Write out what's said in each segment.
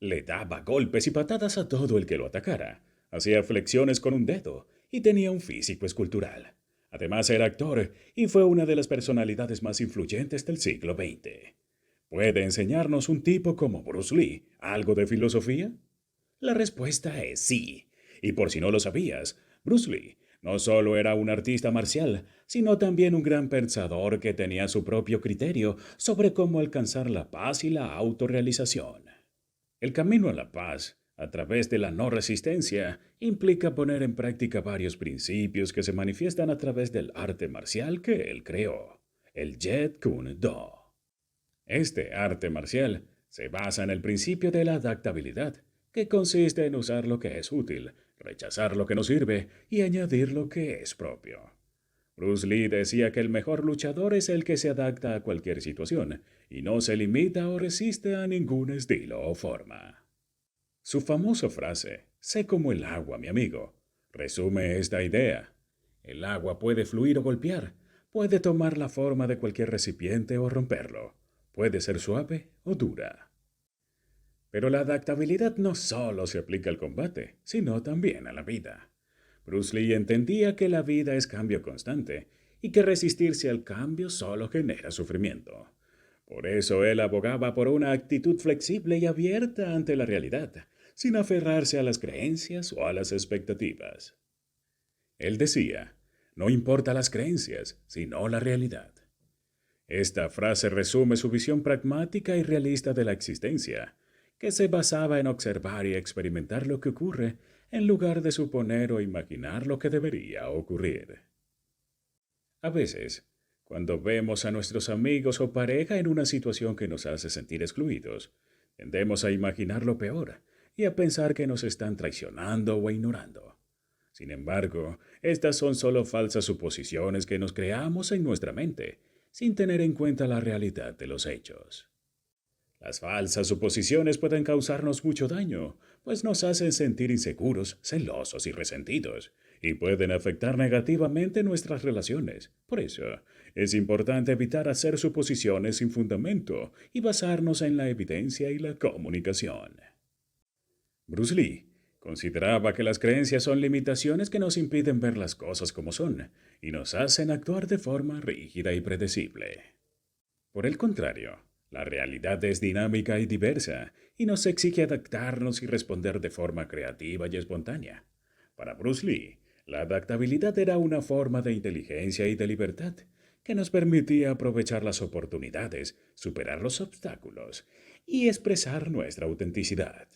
Le daba golpes y patadas a todo el que lo atacara, hacía flexiones con un dedo y tenía un físico escultural. Además era actor y fue una de las personalidades más influyentes del siglo XX. ¿Puede enseñarnos un tipo como Bruce Lee algo de filosofía? La respuesta es sí. Y por si no lo sabías, Bruce Lee no solo era un artista marcial, sino también un gran pensador que tenía su propio criterio sobre cómo alcanzar la paz y la autorrealización. El camino a la paz, a través de la no resistencia, implica poner en práctica varios principios que se manifiestan a través del arte marcial que él creó, el Jeet Kune Do. Este arte marcial se basa en el principio de la adaptabilidad, que consiste en usar lo que es útil, rechazar lo que no sirve y añadir lo que es propio. Bruce Lee decía que el mejor luchador es el que se adapta a cualquier situación y no se limita o resiste a ningún estilo o forma. Su famosa frase, sé como el agua, mi amigo, resume esta idea. El agua puede fluir o golpear, puede tomar la forma de cualquier recipiente o romperlo, puede ser suave o dura. Pero la adaptabilidad no solo se aplica al combate, sino también a la vida. Bruce Lee entendía que la vida es cambio constante y que resistirse al cambio solo genera sufrimiento. Por eso él abogaba por una actitud flexible y abierta ante la realidad, sin aferrarse a las creencias o a las expectativas. Él decía, no importa las creencias, sino la realidad. Esta frase resume su visión pragmática y realista de la existencia, que se basaba en observar y experimentar lo que ocurre en lugar de suponer o imaginar lo que debería ocurrir. A veces, cuando vemos a nuestros amigos o pareja en una situación que nos hace sentir excluidos, tendemos a imaginar lo peor y a pensar que nos están traicionando o ignorando. Sin embargo, estas son solo falsas suposiciones que nos creamos en nuestra mente, sin tener en cuenta la realidad de los hechos. Las falsas suposiciones pueden causarnos mucho daño, pues nos hacen sentir inseguros, celosos y resentidos, y pueden afectar negativamente nuestras relaciones. Por eso, es importante evitar hacer suposiciones sin fundamento y basarnos en la evidencia y la comunicación. Bruce Lee consideraba que las creencias son limitaciones que nos impiden ver las cosas como son y nos hacen actuar de forma rígida y predecible. Por el contrario, la realidad es dinámica y diversa y nos exige adaptarnos y responder de forma creativa y espontánea. Para Bruce Lee, la adaptabilidad era una forma de inteligencia y de libertad que nos permitía aprovechar las oportunidades, superar los obstáculos y expresar nuestra autenticidad.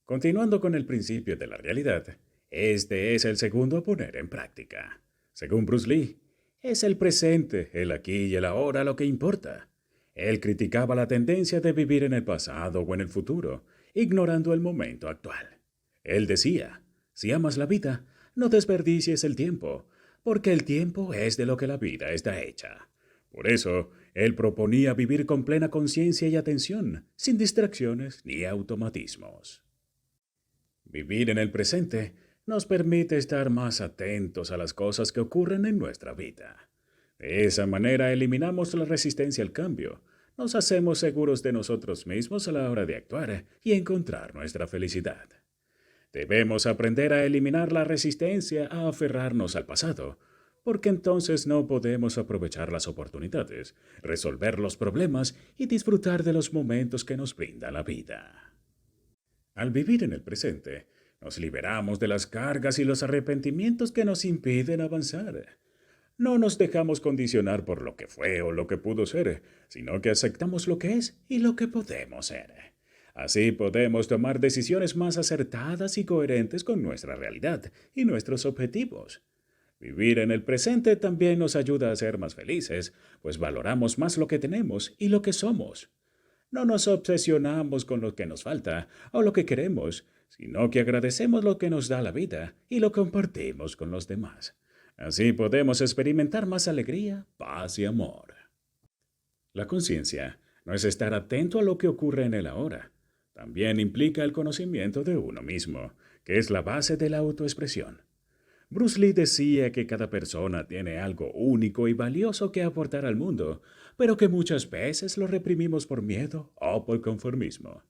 Continuando con el principio de la realidad, este es el segundo a poner en práctica. Según Bruce Lee, es el presente, el aquí y el ahora lo que importa. Él criticaba la tendencia de vivir en el pasado o en el futuro, ignorando el momento actual. Él decía, si amas la vida, no desperdicies el tiempo, porque el tiempo es de lo que la vida está hecha. Por eso, él proponía vivir con plena conciencia y atención, sin distracciones ni automatismos. Vivir en el presente nos permite estar más atentos a las cosas que ocurren en nuestra vida. De esa manera eliminamos la resistencia al cambio, nos hacemos seguros de nosotros mismos a la hora de actuar y encontrar nuestra felicidad. Debemos aprender a eliminar la resistencia a aferrarnos al pasado, porque entonces no podemos aprovechar las oportunidades, resolver los problemas y disfrutar de los momentos que nos brinda la vida. Al vivir en el presente, nos liberamos de las cargas y los arrepentimientos que nos impiden avanzar. No nos dejamos condicionar por lo que fue o lo que pudo ser, sino que aceptamos lo que es y lo que podemos ser. Así podemos tomar decisiones más acertadas y coherentes con nuestra realidad y nuestros objetivos. Vivir en el presente también nos ayuda a ser más felices, pues valoramos más lo que tenemos y lo que somos. No nos obsesionamos con lo que nos falta o lo que queremos, sino que agradecemos lo que nos da la vida y lo compartimos con los demás. Así podemos experimentar más alegría, paz y amor. La conciencia no es estar atento a lo que ocurre en el ahora. También implica el conocimiento de uno mismo, que es la base de la autoexpresión. Bruce Lee decía que cada persona tiene algo único y valioso que aportar al mundo, pero que muchas veces lo reprimimos por miedo o por conformismo.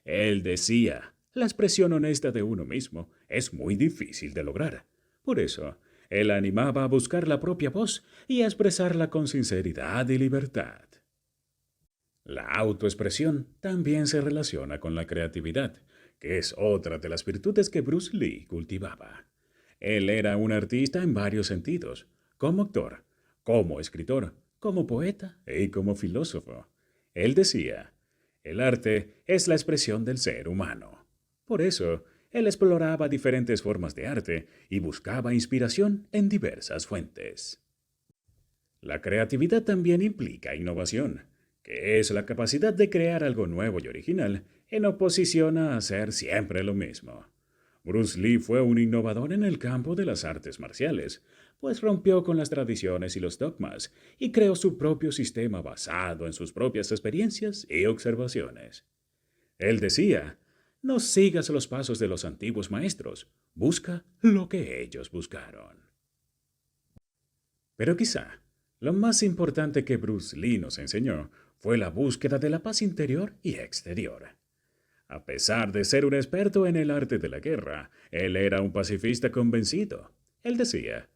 Él decía, la expresión honesta de uno mismo es muy difícil de lograr. Por eso, él animaba a buscar la propia voz y a expresarla con sinceridad y libertad. La autoexpresión también se relaciona con la creatividad, que es otra de las virtudes que Bruce Lee cultivaba. Él era un artista en varios sentidos, como actor, como escritor, como poeta y como filósofo. Él decía, el arte es la expresión del ser humano. Por eso, él exploraba diferentes formas de arte y buscaba inspiración en diversas fuentes. La creatividad también implica innovación, que es la capacidad de crear algo nuevo y original en oposición a hacer siempre lo mismo. Bruce Lee fue un innovador en el campo de las artes marciales, pues rompió con las tradiciones y los dogmas y creó su propio sistema basado en sus propias experiencias y observaciones. Él decía, no sigas los pasos de los antiguos maestros, busca lo que ellos buscaron. Pero quizá lo más importante que Bruce Lee nos enseñó fue la búsqueda de la paz interior y exterior. A pesar de ser un experto en el arte de la guerra, él era un pacifista convencido. Él decía,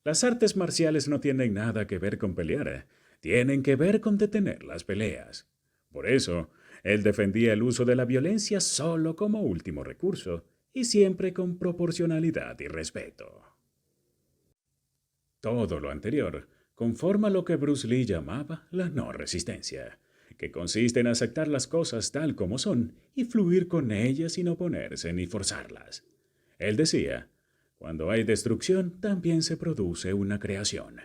las artes marciales no tienen nada que ver con pelear, tienen que ver con detener las peleas. Por eso, él defendía el uso de la violencia solo como último recurso y siempre con proporcionalidad y respeto. Todo lo anterior conforma lo que Bruce Lee llamaba la no resistencia, que consiste en aceptar las cosas tal como son y fluir con ellas sin oponerse ni forzarlas. Él decía, cuando hay destrucción también se produce una creación.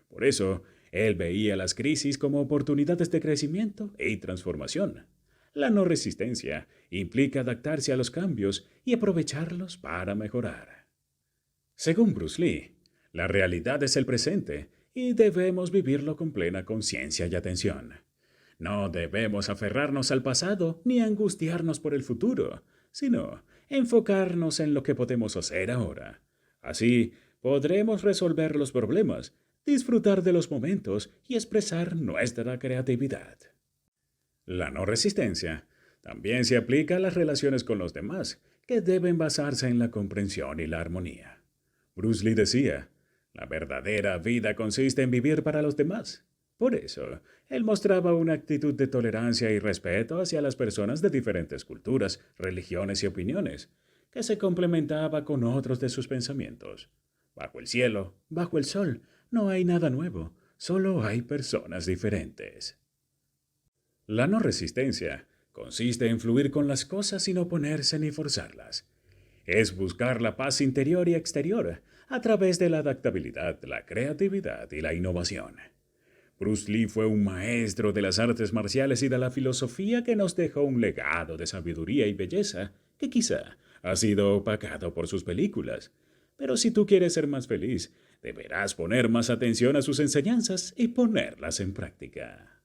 Por eso, él veía las crisis como oportunidades de crecimiento y transformación. La no resistencia implica adaptarse a los cambios y aprovecharlos para mejorar. Según Bruce Lee, la realidad es el presente y debemos vivirlo con plena conciencia y atención. No debemos aferrarnos al pasado ni angustiarnos por el futuro, sino enfocarnos en lo que podemos hacer ahora. Así podremos resolver los problemas, disfrutar de los momentos y expresar nuestra creatividad. La no resistencia también se aplica a las relaciones con los demás, que deben basarse en la comprensión y la armonía. Bruce Lee decía, la verdadera vida consiste en vivir para los demás. Por eso, él mostraba una actitud de tolerancia y respeto hacia las personas de diferentes culturas, religiones y opiniones, que se complementaba con otros de sus pensamientos. Bajo el cielo, bajo el sol, no hay nada nuevo, solo hay personas diferentes. La no resistencia consiste en fluir con las cosas sin oponerse ni forzarlas. Es buscar la paz interior y exterior a través de la adaptabilidad, la creatividad y la innovación. Bruce Lee fue un maestro de las artes marciales y de la filosofía que nos dejó un legado de sabiduría y belleza que quizá ha sido opacado por sus películas. Pero si tú quieres ser más feliz, deberás poner más atención a sus enseñanzas y ponerlas en práctica.